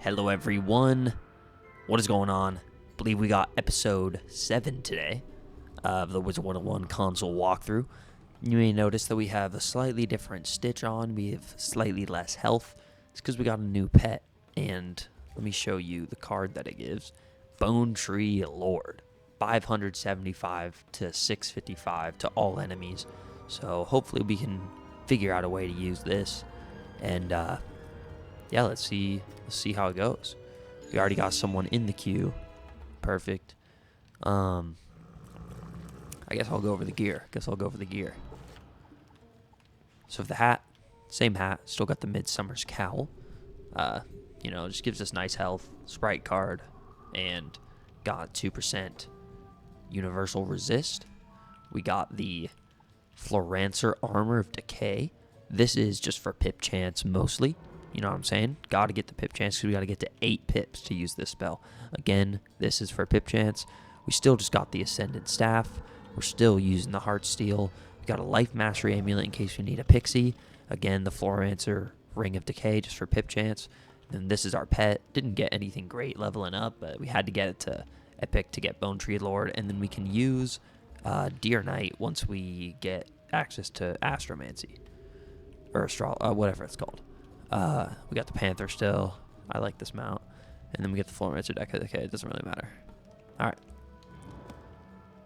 Hello everyone, what is going on? I believe we got episode 7 today of the Wizard101 console walkthrough. You may notice that we have a slightly different stitch on, we have slightly less health. It's because we got a new pet, and let me show you the card that it gives. Bone Tree Lord, 575 to 655 to all enemies. So hopefully we can figure out a way to use this, and yeah, let's see how it goes. We already got someone in the queue. Perfect. I guess I'll go over the gear. So the hat, same hat, still got the Midsummer's Cowl. Just gives us nice health, sprite card, and got 2% universal resist. We got the Florancer Armor of Decay. This is just for pip chance mostly. You know what I'm saying? Gotta get the pip chance because we gotta get to 8 pips to use this spell. Again, this is for pip chance. We still just got the Ascendant Staff. We're still using the Heart Steel. We got a Life Mastery Amulet in case we need a Pixie. Again, the Florancer Ring of Decay just for pip chance. And this is our pet. Didn't get anything great leveling up, but we had to get it to Epic to get Bone Tree Lord. And then we can use Deer Knight once we get access to Astromancy. Or whatever it's called. We got the Panther still. I like this mount. And then we get the Florancer deck. Okay, it doesn't really matter. Alright.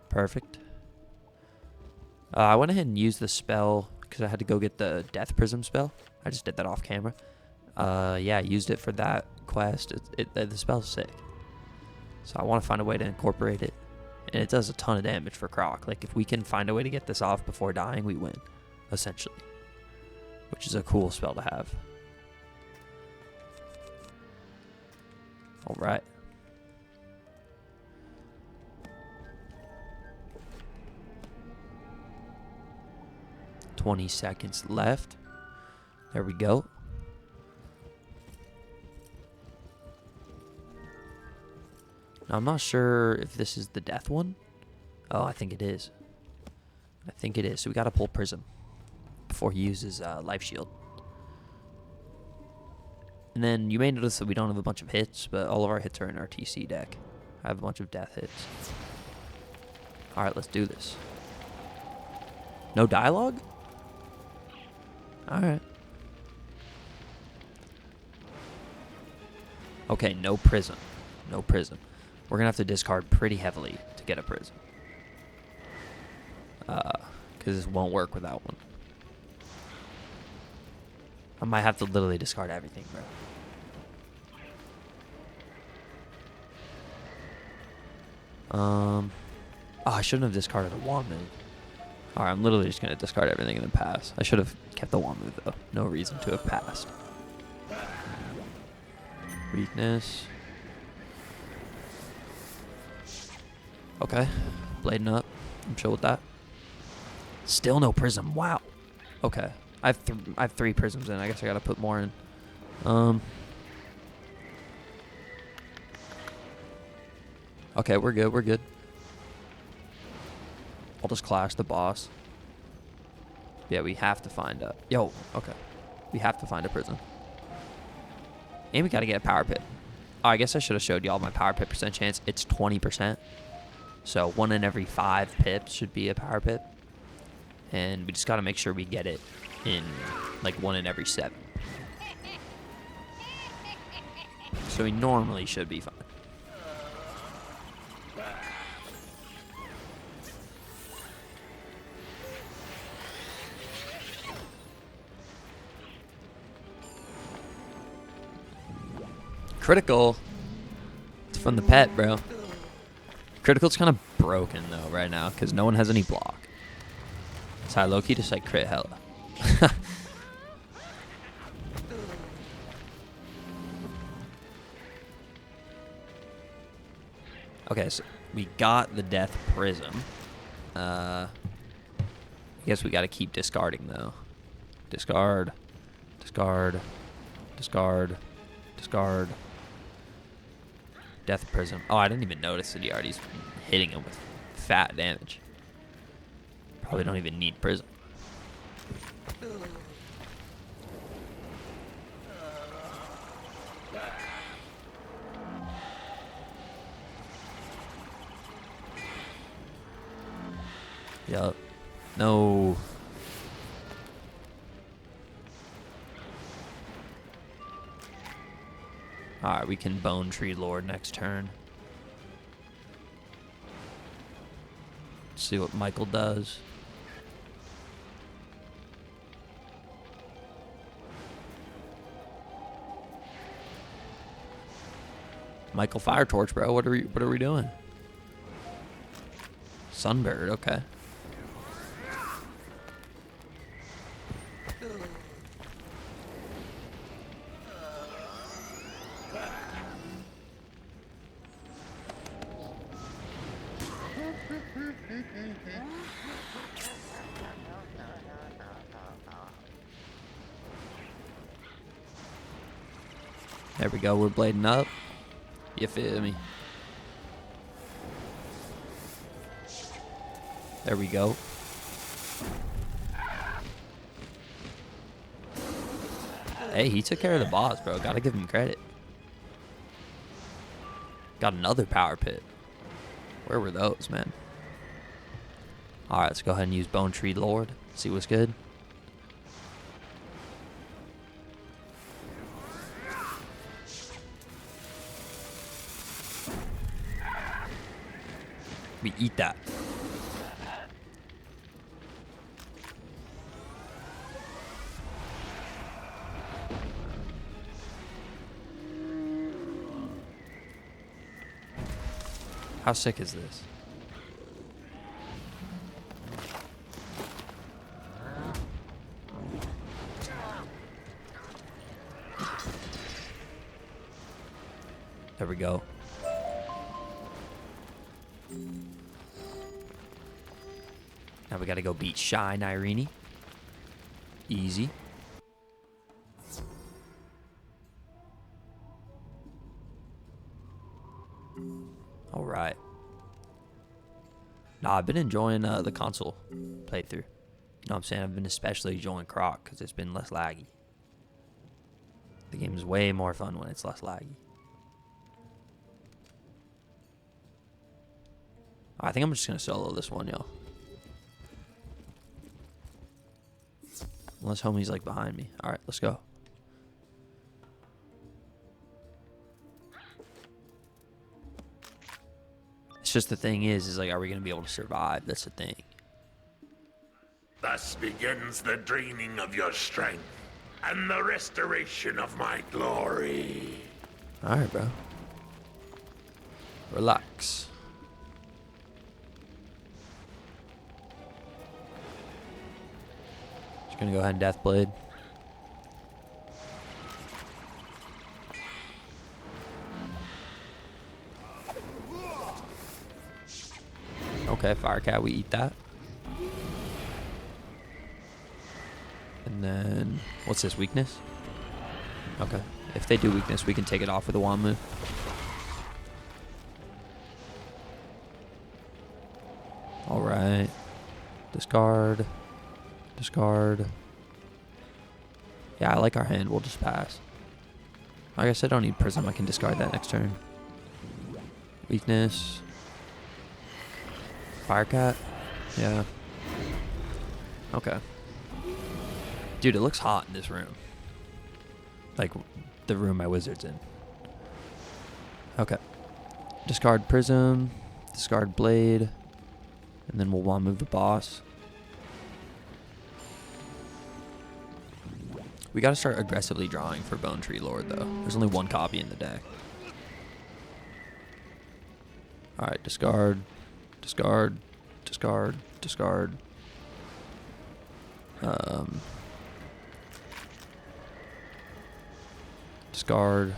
Perfect. I went ahead and used the spell because I had to go get the Death Prism spell. I just did that off camera. Yeah, I used it for that quest. The spell's sick. So I want to find a way to incorporate it. And it does a ton of damage for Croc. Like, if we can find a way to get this off before dying, we win. Essentially. Which is a cool spell to have. Alright. $20 seconds left. There we go. Now, I'm not sure if this is the death one. Oh, I think it is. So we gotta pull Prism before he uses Life Shield. And then you may notice that we don't have a bunch of hits, but all of our hits are in our TC deck. I have a bunch of death hits. Alright, let's do this. No dialogue? Alright. Okay, no prism. We're going to have to discard pretty heavily to get a prism. Because this won't work without one. I might have to literally discard everything, bro. Oh, I shouldn't have discarded a wand move. Alright, I'm literally just going to discard everything and then pass. I should have kept the wand move, though. No reason to have passed. Weakness. Okay. Blading up. I'm chill with that. Still no prism. Wow. Okay. I have 3 prisms in. I guess I got to put more in. Okay, we're good. I'll just clash the boss. Yeah, we have to find a... okay. We have to find a prism. And we got to get a power pit. Oh, I guess I should have showed y'all my power pit percent chance. It's 20%. So 1 in every 5 pips should be a power pit. And we just got to make sure we get it in like 1 in every 7. So we normally should be fine. Critical. It's from the pet, bro. Critical's kind of broken though right now because no one has any block. So I low-key just like crit hella. Okay, so we got the Death Prism. I guess we got to keep discarding though. Discard. Death Prism. Oh, I didn't even notice that he already's hitting him with fat damage. Probably don't even need Prism. Yup. No. Alright, we can Bone Tree Lord next turn. See what Michael does. Michael Fire Torch, bro. What are we doing? Sunbird, okay. There we go. We're blading up. You feel me? There we go. Hey, he took care of the boss, bro. Gotta give him credit. Got another power pit. Where were those, man? Alright, let's go ahead and use Bone Tree Lord. See what's good. We eat that. How sick is this? There we go. Now we gotta go beat Shai Nirini. Easy. All right. Nah, I've been enjoying the console playthrough. You know what I'm saying? I've been especially enjoying Croc because it's been less laggy. The game is way more fun when it's less laggy. I think I'm just going to solo this one, yo. Unless homie's like behind me. All right, let's go. It's just the thing is like, are we going to be able to survive? That's the thing. Thus begins the draining of your strength and the restoration of my glory. All right, bro. Relax. Just going to go ahead and Deathblade. Okay, Firecat, we eat that. And then, what's this, weakness? Okay, if they do weakness, we can take it off with a wand move. Alright. Discard. Discard. Yeah, I like our hand, we'll just pass. Like I said, I don't need Prism, I can discard that next turn. Weakness. Firecat? Yeah. Okay. Dude, it looks hot in this room. Like, the room my wizard's in. Okay. Discard Prism. Discard Blade. And then we'll wand move the boss. We gotta start aggressively drawing for Bone Tree Lord, though. There's only one copy in the deck. Alright, discard. Discard, discard, discard. Discard.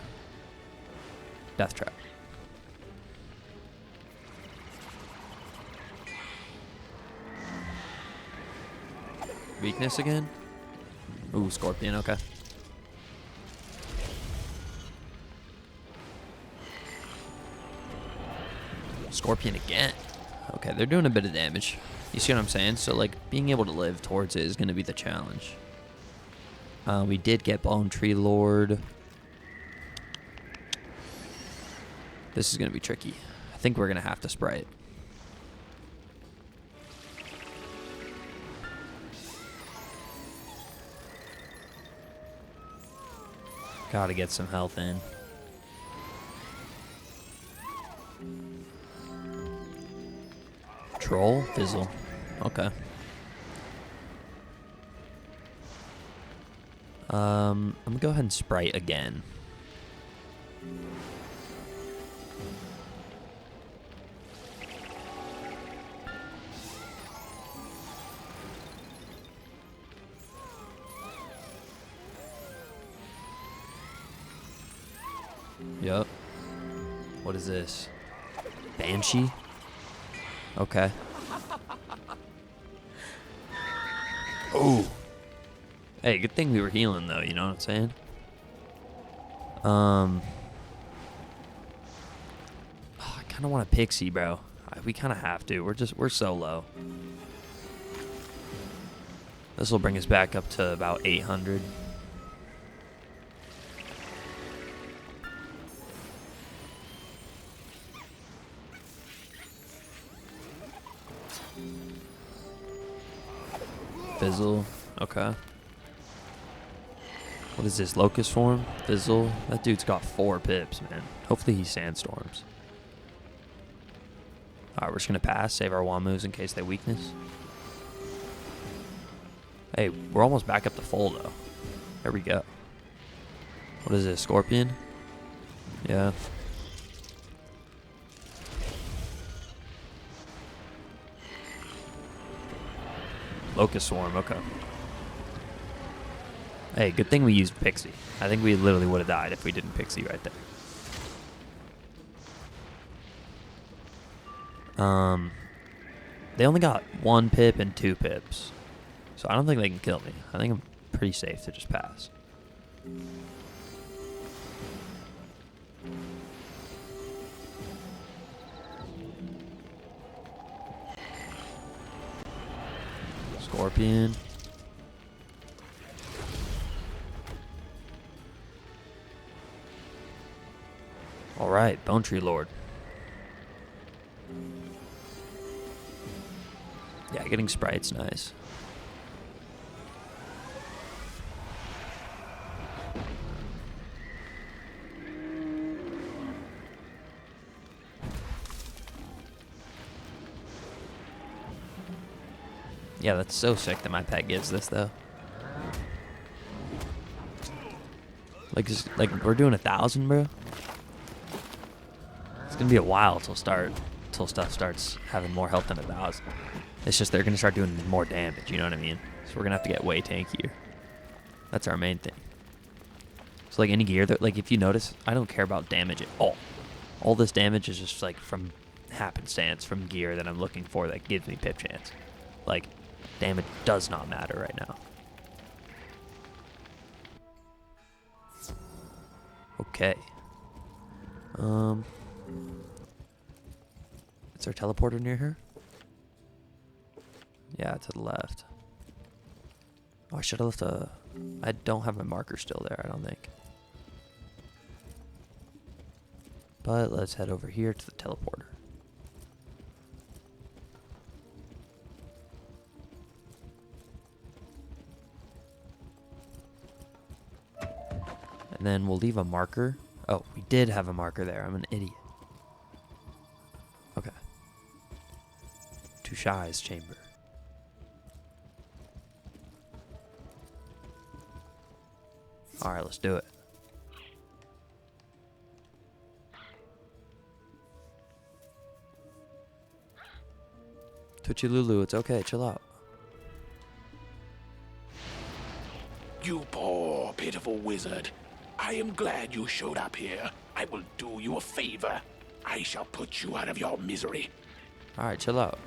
Death Trap. Weakness again? Ooh, Scorpion, okay. Scorpion again. Okay, they're doing a bit of damage. You see what I'm saying? So, like, being able to live towards it is going to be the challenge. We did get Bone Tree Lord. This is going to be tricky. I think we're going to have to spray it. Gotta get some health in. Troll? Fizzle. Okay. I'm gonna go ahead and Sprite again. Yup. What is this? Banshee? Okay. Ooh. Hey, good thing we were healing though, you know what I'm saying? I kind of want a Pixie, bro. We kind of have to. We're so low. This will bring us back up to about 800. Fizzle. Okay. What is this? Locust form? Fizzle. That dude's got 4 pips, man. Hopefully he sandstorms. Alright, we're just going to pass. Save our Wamus in case they weakness. Hey, we're almost back up to full, though. There we go. What is this? Scorpion? Yeah. Locust swarm. Okay. Hey, good thing we used Pixie. I think we literally would have died if we didn't Pixie right there. They only got 1 pip and 2 pips. So I don't think they can kill me. I think I'm pretty safe to just pass. Scorpion. Alright, Bone Tree Lord. Yeah, getting Sprite's nice. Yeah, that's so sick that my pet gives this, though. Like we're doing 1,000, bro. It's gonna be a while till stuff starts having more health than 1,000. It's just they're gonna start doing more damage. You know what I mean? So we're gonna have to get way tankier. That's our main thing. So like any gear that, like if you notice, I don't care about damage at all. All this damage is just like from happenstance, from gear that I'm looking for that gives me pip chance. Like damage does not matter right now. Okay. Is there a teleporter near her? Yeah, to the left. Oh, I should have left a... I don't have my marker still there, I don't think. But let's head over here to the teleporter. And then we'll leave a marker. Oh, we did have a marker there. I'm an idiot. Okay. To Shai's chamber. Alright, let's do it. Twitchy Lulu, it's okay, chill out. You poor, pitiful wizard. I am glad you showed up here. I will do you a favor. I shall put you out of your misery. Alright, chill out.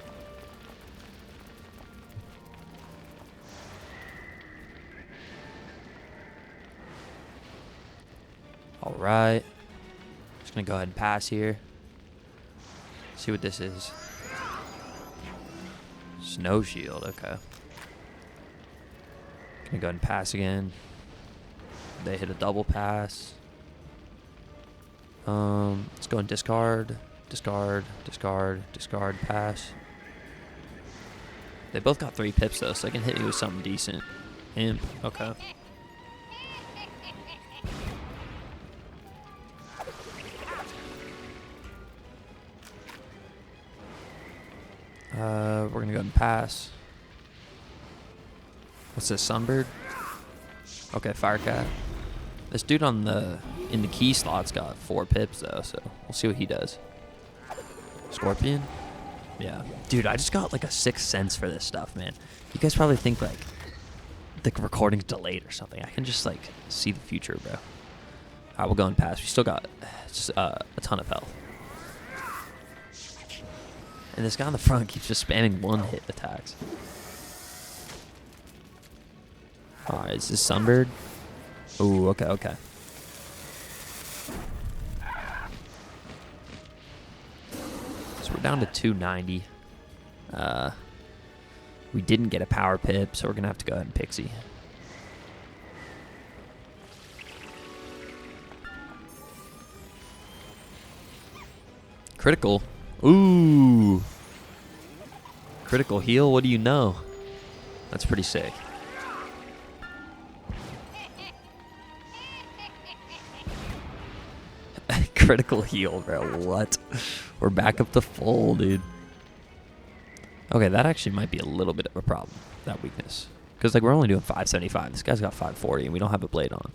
Alright. Just gonna go ahead and pass here. See what this is. Snow shield, okay. Gonna go ahead and pass again. They hit a double pass. Let's go and discard, discard, discard, discard, pass. They both got 3 pips though, so they can hit me with something decent. Imp, okay. gonna go ahead and pass. What's this, Sunbird? Okay, Firecat. This dude in the key slot's got 4 pips though, so we'll see what he does. Scorpion? Yeah. Dude, I just got like a 6th sense for this stuff, man. You guys probably think like the recording's delayed or something. I can just like see the future, bro. Alright, we'll go and pass. We still got just a ton of health. And this guy on the front keeps just spamming 1-hit attacks. Alright, is this Sunbird? Ooh, okay, okay. So we're down to 290. We didn't get a power pip, so we're going to have to go ahead and Pixie. Critical. Ooh. Critical heal, what do you know? That's pretty sick. Critical heal, bro. What? We're back up to full, dude. Okay, that actually might be a little bit of a problem, that weakness. Because, like, we're only doing 575. This guy's got 540, and we don't have a blade on.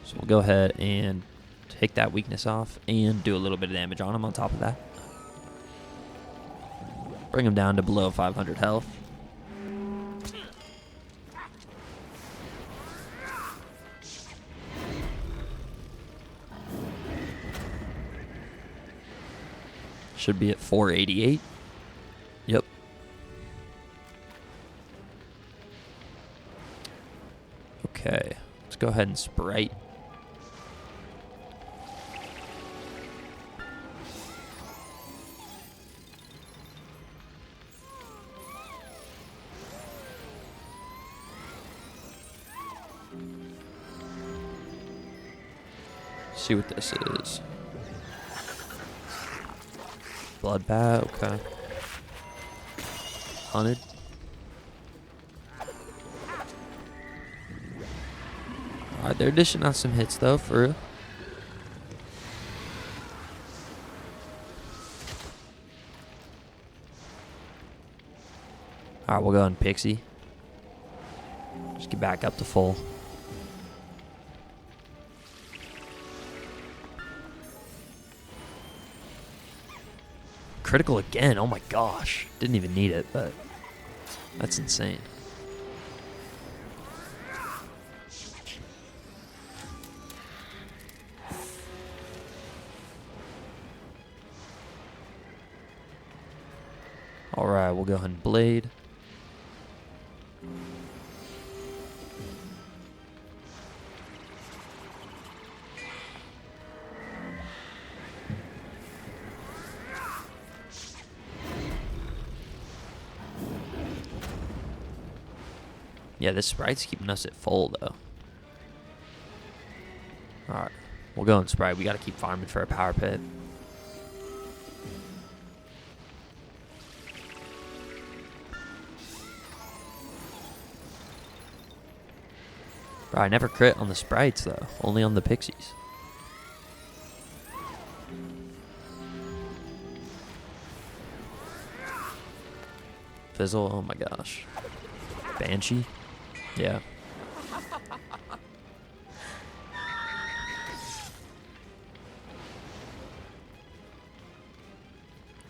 So we'll go ahead and take that weakness off and do a little bit of damage on him on top of that. Bring him down to below 500 health. Should be at 488. Yep. Okay. Let's go ahead and Sprite. See what this is. Blood bat, okay. Hunted. Alright, they're dishing out some hits though, for real. Alright, we'll go on Pixie. Just get back up to full. Critical again, oh my gosh. Didn't even need it, but that's insane. Alright, we'll go ahead and blade. Yeah, this Sprite's keeping us at full, though. Alright. We'll go in Sprite. We got to keep farming for a power pit. Bro, I never crit on the Sprites, though. Only on the Pixies. Fizzle, oh my gosh. Banshee? Yeah.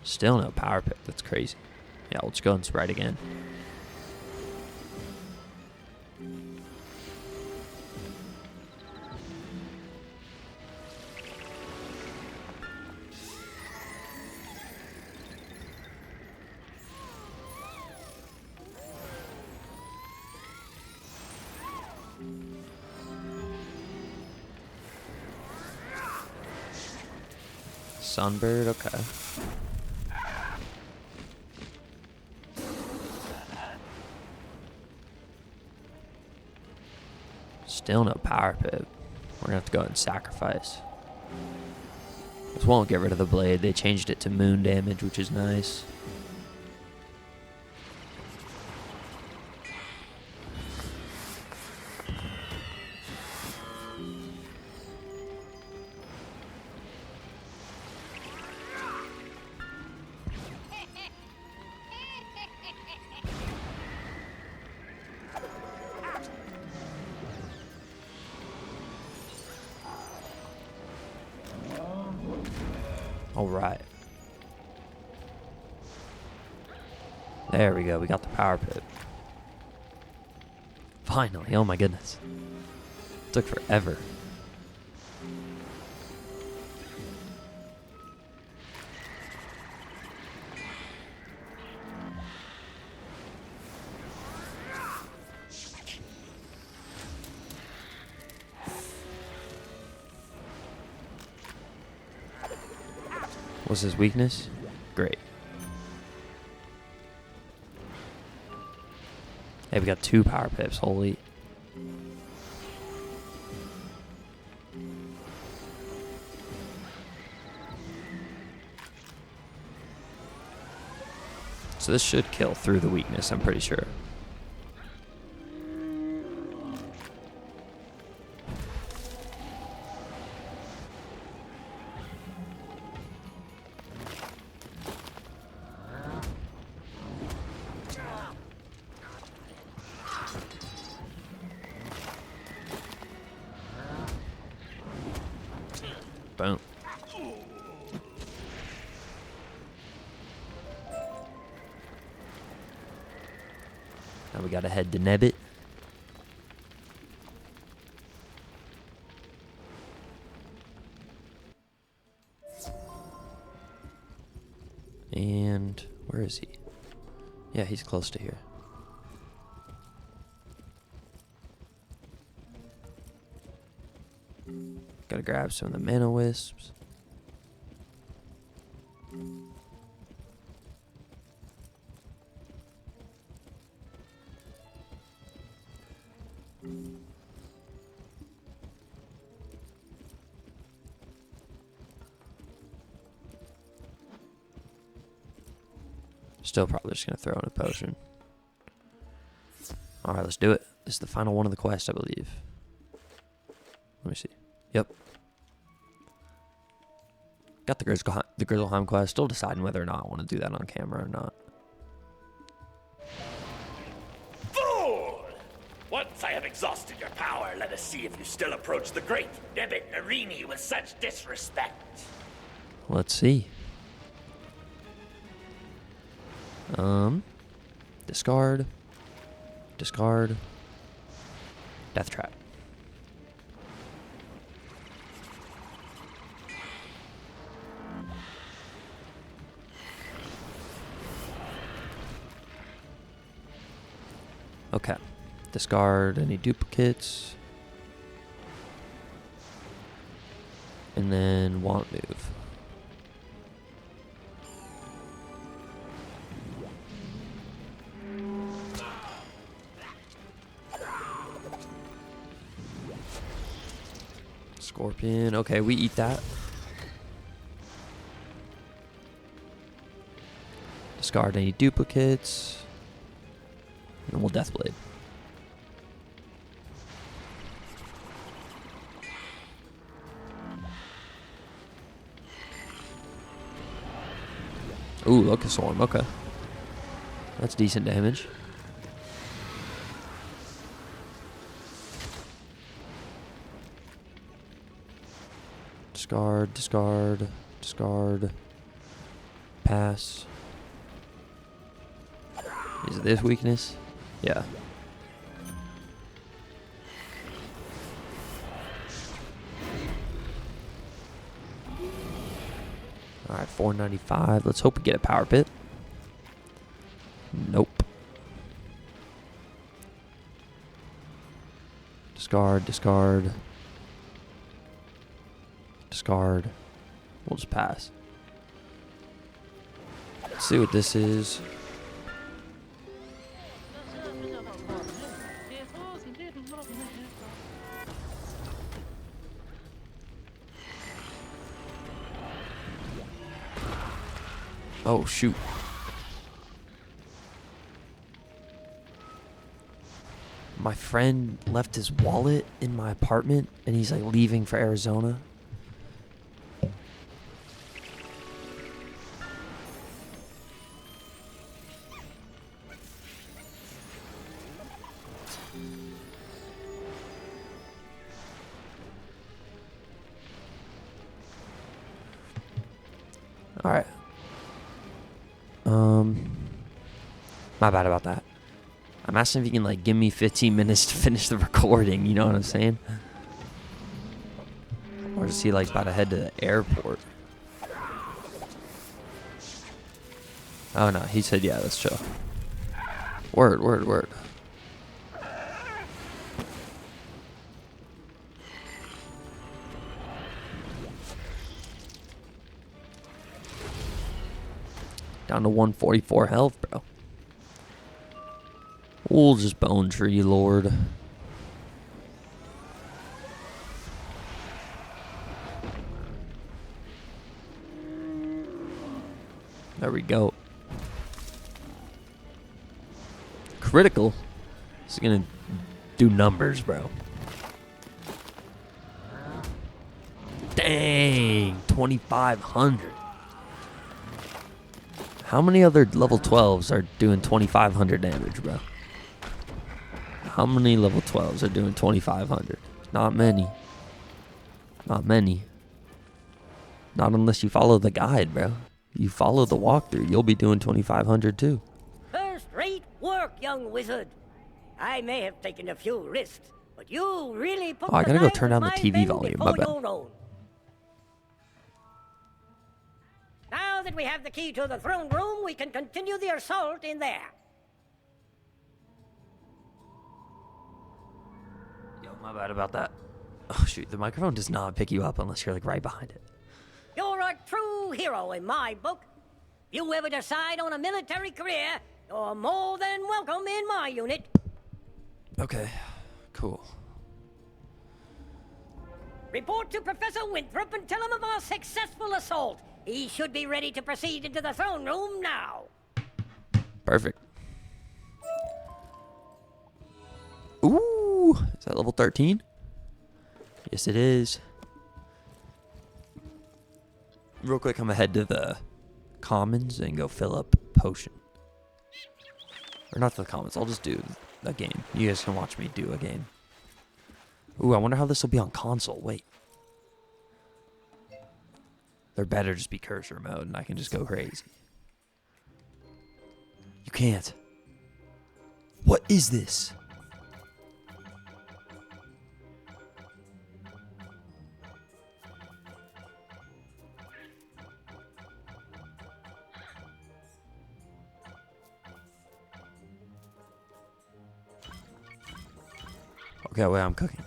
Still no power pick. That's crazy. Yeah, we'll just go and Sprite again. Sunbird, okay. Still no power pip. We're gonna have to go ahead and sacrifice. This won't get rid of the blade. They changed it to moon damage, which is nice. All right. There we go. We got the power pit. Finally. Oh my goodness. Took forever. What's his weakness? Great. Hey, we got 2 power pips. Holy. So this should kill through the weakness, I'm pretty sure. Boom. Now we gotta head to Nebit. And where is he? Yeah, he's close to here. Gotta grab some of the mana wisps. Still probably just gonna throw in a potion. Alright, let's do it. This is the final one of the quest, I believe. Let me see. Yep. Got the Grizzleheim quest. Still deciding whether or not I want to do that on camera or not. Fool! Once I have exhausted your power, let us see if you still approach the great Nebit Nirini with such disrespect. Let's see. Discard. Discard. Death Trap. Okay. Discard any duplicates. And then want move. Scorpion. Okay, we eat that. Discard any duplicates. And we'll Deathblade. Ooh, Locust Swarm. Okay. That's decent damage. Discard, discard, discard. Pass. Is this weakness? Yeah. Alright, 495. Let's hope we get a power pit. Nope. Discard, discard. Discard. We'll just pass. Let's see what this is. Oh, shoot. My friend left his wallet in my apartment, and he's like leaving for Arizona. Alright. My bad about that. I'm asking if you can, like, give me 15 minutes to finish the recording, you know what I'm saying? Or is he, like, about to head to the airport? Oh, no, he said, yeah, let's chill. Word, word, word. Down to 144 health, bro. We'll just bone tree, Lord. There we go. Critical. This is gonna do numbers, bro. Dang, 2,500. How many other level 12s are doing 2,500 damage, bro? How many level 12s are doing 2,500? Not many. Not many. Not unless you follow the guide, bro. You follow the walkthrough, you'll be doing 2,500 too. First-rate work, young wizard. I may have taken a few risks, but you really put Oh, I the gotta go lives turn of down the my TV men volume, before my bad. your own. Now that we have the key to the throne room, we can continue the assault in there. Yo, my bad about that. Oh, shoot, the microphone does not pick you up unless you're, like, right behind it. You're a true hero in my book. If you ever decide on a military career, you're more than welcome in my unit. Okay, cool. Report to Professor Winthrop and tell him of our successful assault. He should be ready to proceed into the throne room now. Perfect. Ooh, is that level 13? Yes, it is. Real quick, I'm gonna head to the commons and go fill up potion. Or not the commons, I'll just do a game. You guys can watch me do a game. Ooh, I wonder how this will be on console. Wait. There better just be cursor mode and I can just go crazy. You can't. What is this? Okay, wait, I'm cooking.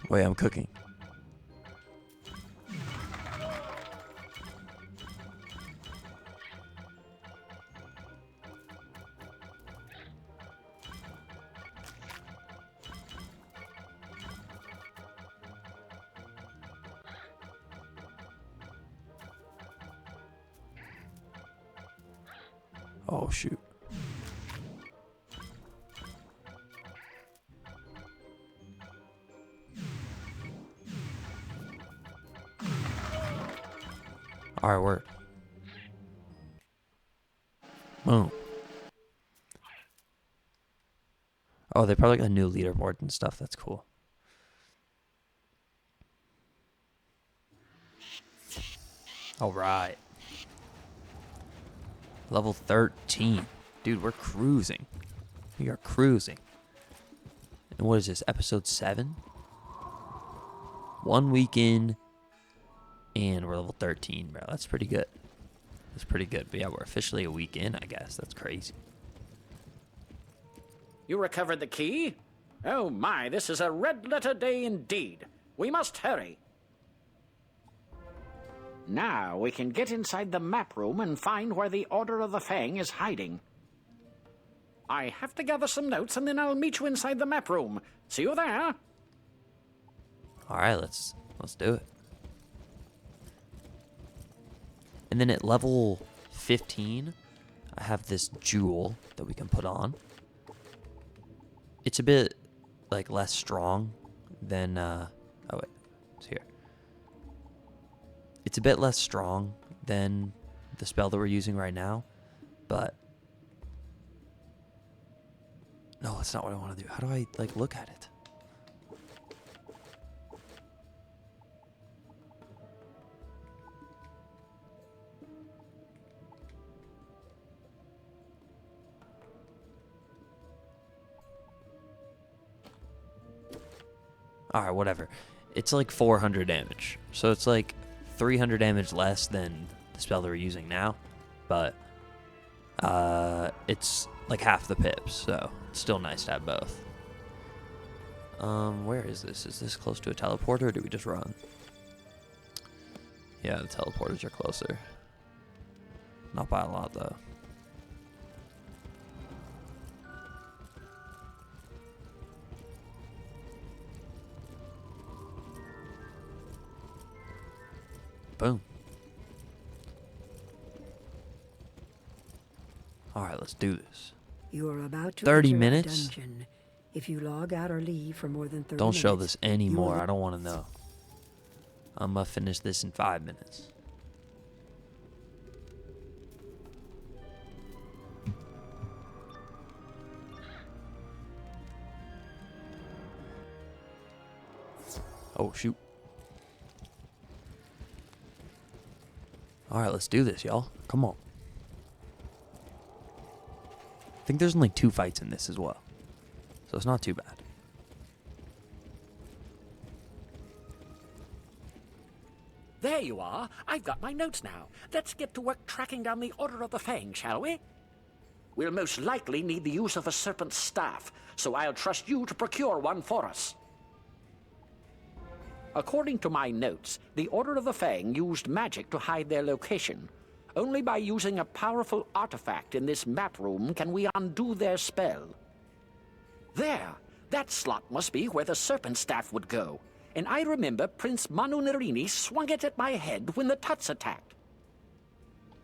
Wait, I'm cooking. Oh, shoot. Alright, work. Boom. Oh, they probably got a new leaderboard and stuff. That's cool. Alright. Level 13. Dude, we're cruising. We are cruising. And what is this? Episode 7? 1 week in. And we're level 13, bro. That's pretty good. That's pretty good. But yeah, we're officially a week in, I guess. That's crazy. You recovered the key? Oh my, this is a red-letter day indeed. We must hurry. Now we can get inside the map room and find where the Order of the Fang is hiding. I have to gather some notes and then I'll meet you inside the map room. See you there. Alright, let's do it. And then at level 15, I have this jewel that we can put on. It's a bit, like, less strong than, oh wait, it's here. It's a bit less strong than the spell that we're using right now, but No, that's not what I want to do. How do I, like, look at it? Alright, whatever. It's like 400 damage. So it's like 300 damage less than the spell that we're using now. But it's like half the pips, so it's still nice to have both. Where is this? Is this close to a teleporter, or do we just run? Yeah, the teleporters are closer. Not by a lot, though. Boom. Alright, let's do this. You are about to 30 enter a minutes? dungeon. If you log out or leave for more than 30 Don't minutes, show this anymore. will- I don't want to know. I'm gonna finish this in 5 minutes. Oh, shoot. Alright, let's do this, y'all. Come on. I think there's only 2 fights in this as well. So it's not too bad. There you are. I've got my notes now. Let's get to work tracking down the Order of the Fang, shall we? We'll most likely need the use of a serpent's staff, so I'll trust you to procure one for us. According to my notes, the Order of the Fang used magic to hide their location. Only by using a powerful artifact in this map room can we undo their spell. There! That slot must be where the serpent staff would go. And I remember Prince Manu Nirini swung it at my head when the Tuts attacked.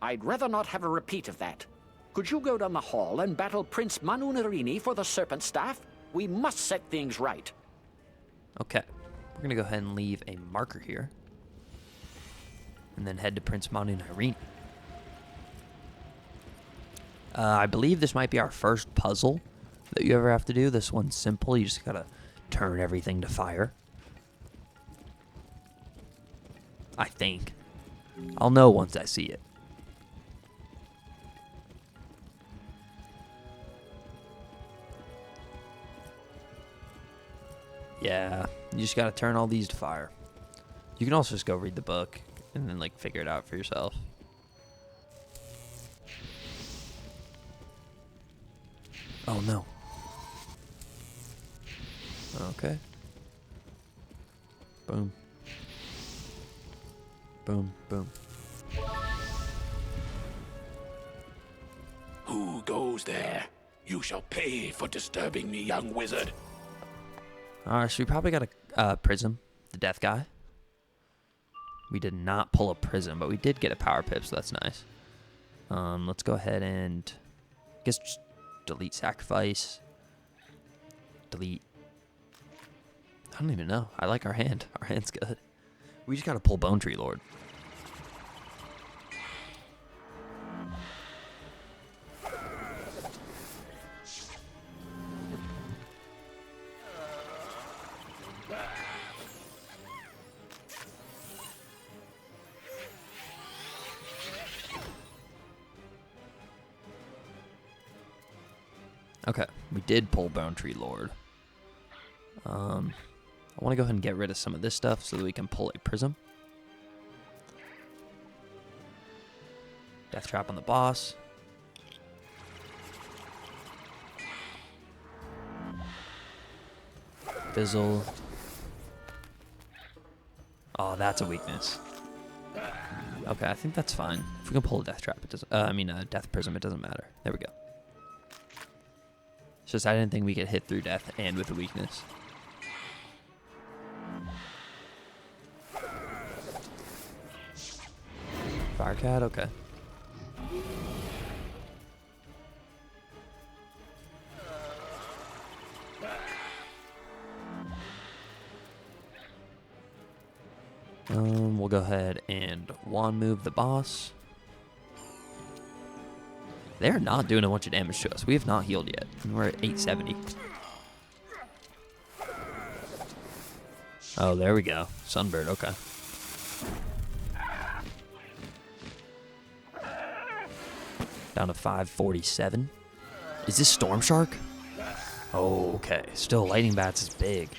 I'd rather not have a repeat of that. Could you go down the hall and battle Prince Manu Nirini for the serpent staff? We must set things right. Okay. We're going to go ahead and leave a marker here. And then head to Prince Manu Nirini. I believe this might be our first puzzle that you ever have to do. This one's simple. You just got to turn everything to fire. I think. I'll know once I see it. Yeah, you just gotta turn all these to fire. You can also just go read the book and then like figure it out for yourself. Oh no. Okay. Boom. Boom, boom. Who goes there? You shall pay for disturbing me, young wizard. Alright, so we probably got a prism, the death guy. We did not pull a prism, but we did get a power pip, so that's nice. Let's go ahead and I guess just delete sacrifice. Delete. I don't even know. I like our hand. Our hand's good. We just gotta pull Bone Tree Lord. Okay, we did pull Bone Tree Lord. I want to go ahead and get rid of some of this stuff so that we can pull a prism. Death Trap on the boss. Fizzle. Oh, that's a weakness. Okay, I think that's fine. If we can pull a Death Trap, it doesn't. Death Prism, it doesn't matter. There we go. It's just I didn't think we could hit through death and with a weakness. Firecat, okay. We'll go ahead and wand move the boss. They're not doing a bunch of damage to us. We have not healed yet. We're at 870. Oh, there we go. Sunbird, okay. Down to 547. Is this Storm Shark? Oh, okay. Still, Lightning Bats is big.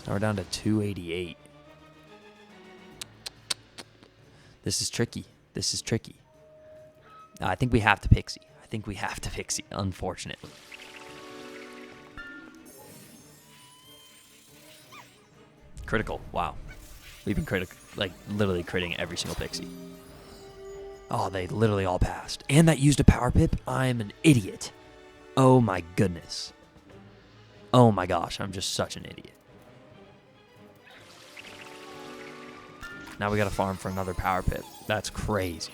Now we're down to 288. This is tricky. This is tricky. I think we have to Pixie. I think we have to Pixie, unfortunately. Critical. Wow. We've been like literally critting every single Pixie. Oh, they literally all passed. And that used a power pip? I'm an idiot. Oh my goodness. Oh my gosh, I'm just such an idiot. Now we gotta farm for another power pip. That's crazy.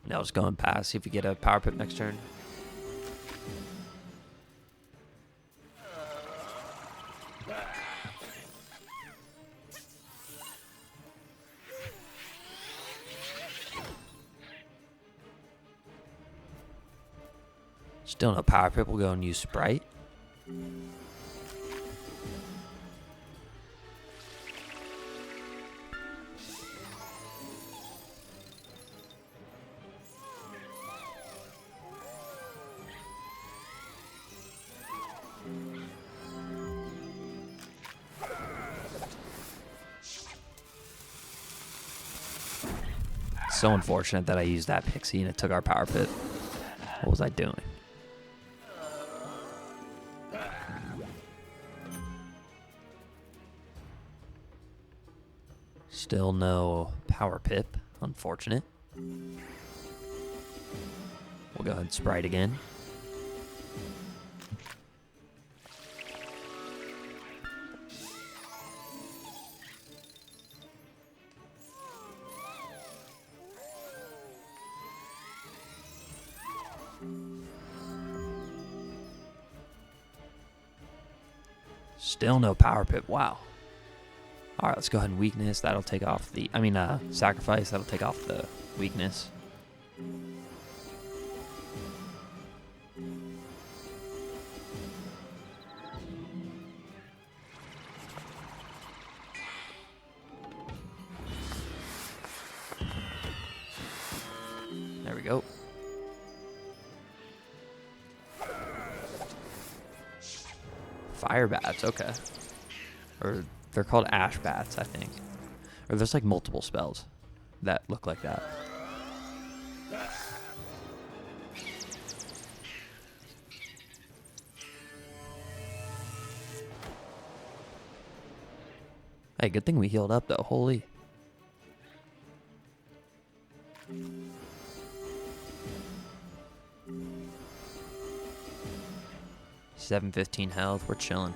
Now let's go and pass, see if we get a power pip next turn. Still no power pip, we'll go and use Sprite. So unfortunate that I used that Pixie and it took our power pip. What was I doing? Still no power pip, unfortunate. We'll go ahead and Sprite again. Still no power pip. Wow. All right, let's go ahead and weakness. That'll take off the, sacrifice. That'll take off the weakness. There we go. Fire bats, okay. Or they're called ash bats, I think. Or there's like multiple spells that look like that. Hey, good thing we healed up though, holy. $715 health, we're chilling.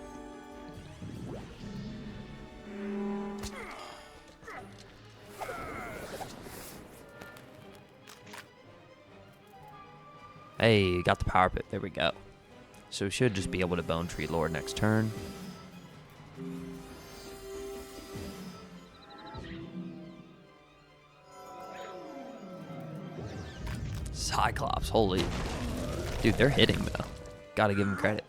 Hey, got the power pit, there we go. So we should just be able to Bone Tree Lord next turn. Cyclops, holy. Dude, they're hitting though. Gotta give them credit.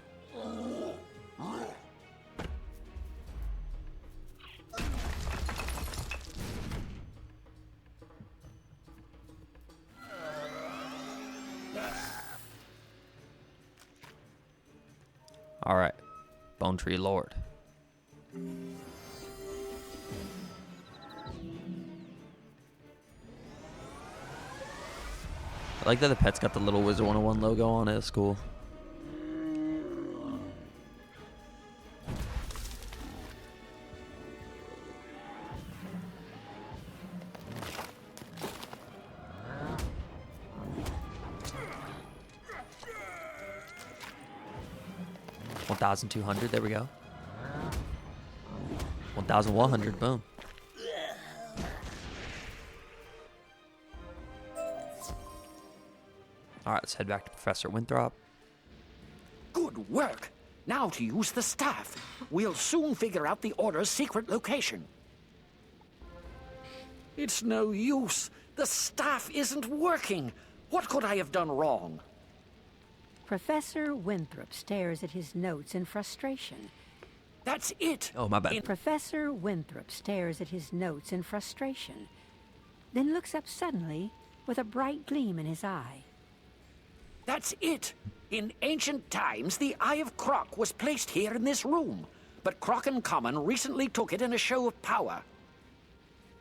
All right, Bone Tree Lord. I like that the pet's got the little Wizard101 logo on it. It's cool. 1,200. There we go. 1,100. Boom. All right, let's head back to Professor Winthrop. Good work. Now to use the staff. We'll soon figure out the Order's secret location. It's no use. The staff isn't working. What could I have done wrong? Professor Winthrop stares at his notes in frustration. That's it. Oh, my bad. Professor Winthrop stares at his notes in frustration, then looks up suddenly with a bright gleam in his eye. That's it. In ancient times, the Eye of Krok was placed here in this room, but Krokenkahmen recently took it in a show of power.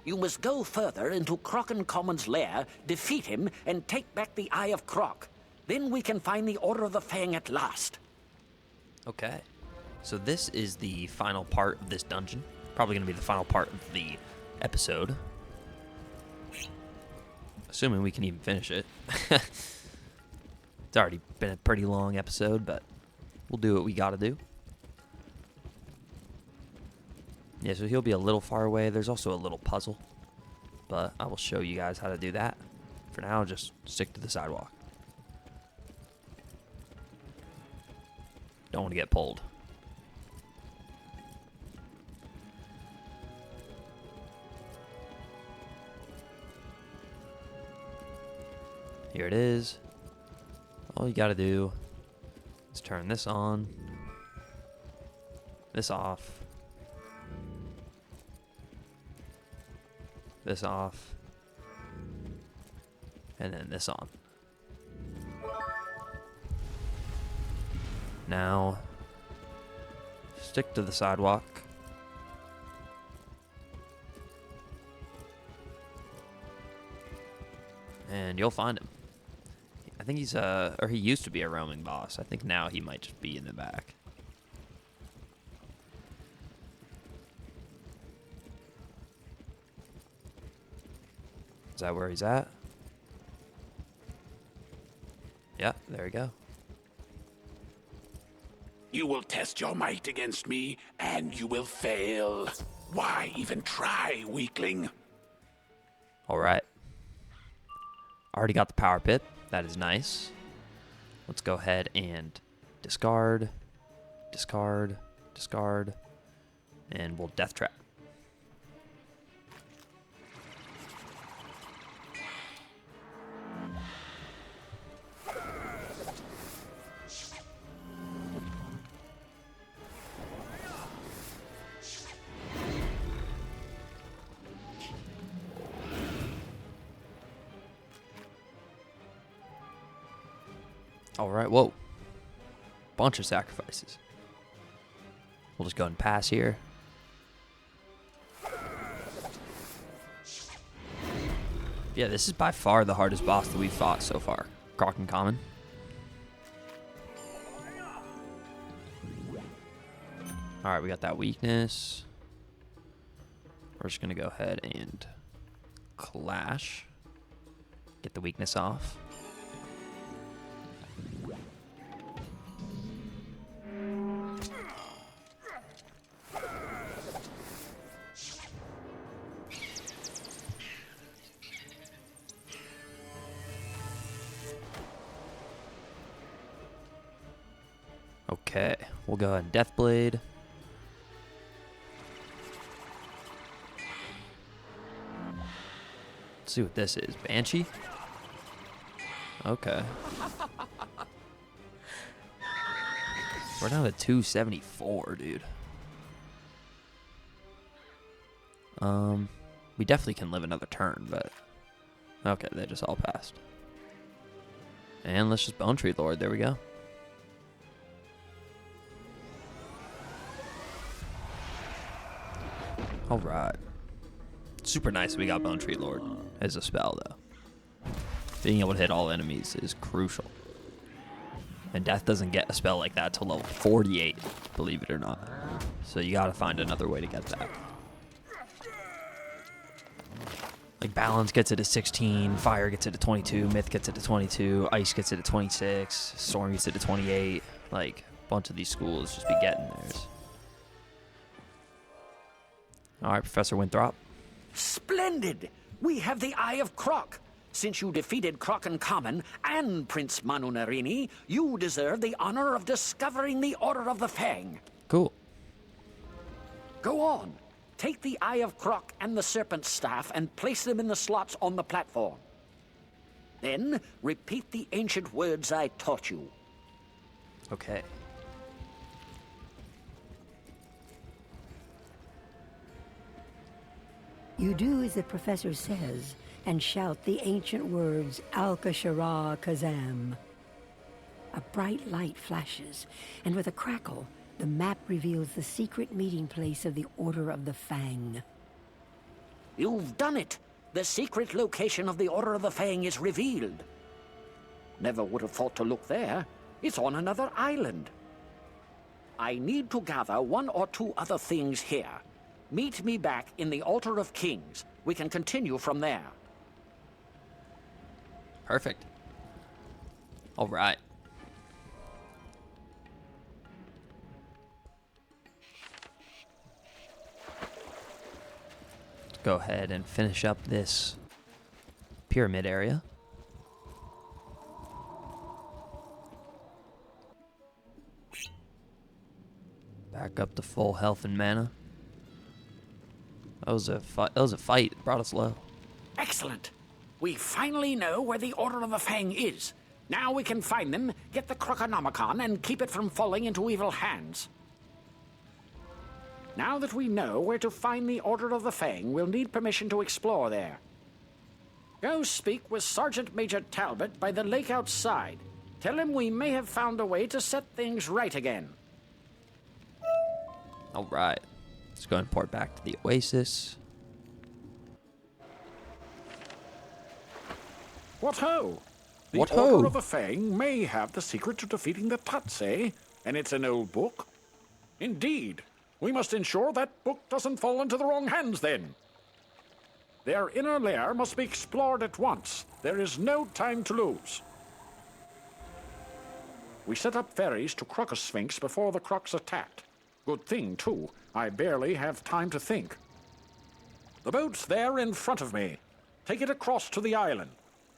You must go further into Krokenkamen's lair, defeat him, and take back the Eye of Krok. Then we can find the Order of the Fang at last. Okay. So this is the final part of this dungeon. Probably going to be the final part of the episode. Assuming we can even finish it. It's already been a pretty long episode, but we'll do what we got to do. Yeah, so he'll be a little far away. There's also a little puzzle, but I will show you guys how to do that. For now, just stick to the sidewalk. Don't want to get pulled. Here it is. All you gotta do is turn this on, this off, this off, and then this on. Now, stick to the sidewalk. And you'll find him. I think he's or he used to be a roaming boss. I think now he might just be in the back. Is that where he's at? Yeah, there we go. You will test your might against me, and you will fail. Why even try, weakling? All right. Already got the power pip. That is nice. Let's go ahead and discard, discard, discard, and we'll death trap. All right, whoa. Bunch of sacrifices. We'll just go ahead and pass here. Yeah, this is by far the hardest boss that we've fought so far. Krokenkahmen. All right, we got that weakness. We're just going to go ahead and clash. Get the weakness off. Okay, we'll go ahead and Deathblade. Let's see what this is. Banshee? Okay. We're down to 274, dude. We definitely can live another turn, but... Okay, they just all passed. And let's just Bone Tree Lord. There we go. Alright. Super nice we got Bone Tree Lord as a spell, though. Being able to hit all enemies is crucial. And Death doesn't get a spell like that till level 48, believe it or not. So you gotta find another way to get that. Like, Balance gets it to 16, Fire gets it to 22, Myth gets it to 22, Ice gets it to 26, Storm gets it to 28. Like, bunch of these schools just be getting theirs. All right, Professor Winthrop. Splendid! We have the Eye of Krok. Since you defeated Krokenkahmen and Prince Manu Nirini, you deserve the honor of discovering the Order of the Fang. Cool. Go on. Take the Eye of Krok and the Serpent Staff and place them in the slots on the platform. Then, repeat the ancient words I taught you. Okay. You do as the professor says, and shout the ancient words, Al-Kashara Kazam. A bright light flashes, and with a crackle, the map reveals the secret meeting place of the Order of the Fang. You've done it! The secret location of the Order of the Fang is revealed. Never would have thought to look there. It's on another island. I need to gather one or two other things here. Meet me back in the Altar of Kings. We can continue from there. Perfect. All right. Let's go ahead and finish up this pyramid area. Back up to full health and mana. That was a fight. It brought us low. Excellent. We finally know where the Order of the Fang is. Now we can find them, get the Krokonomicon, and keep it from falling into evil hands. Now that we know where to find the Order of the Fang, we'll need permission to explore there. Go speak with Sergeant Major Talbot by the lake outside. Tell him we may have found a way to set things right again. All right. Let's go and port back to the Oasis. What ho! The What Order ho? of the Fang may have the secret to defeating the Tuts, eh? And it's an old book? Indeed. We must ensure that book doesn't fall into the wrong hands, then. Their inner lair must be explored at once. There is no time to lose. We set up ferries to Krokosphinx before the Kroks attacked. Good thing, too. I barely have time to think. The boat's there in front of me. Take it across to the island.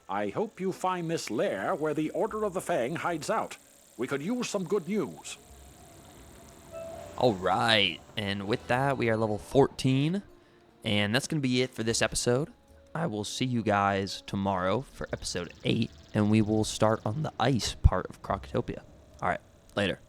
I hope you find this lair where the Order of the Fang hides out. We could use some good news. All right. And with that, we are level 14. And that's going to be it for this episode. I will see you guys tomorrow for episode 8. And we will start on the ice part of Krokotopia. All right. Later.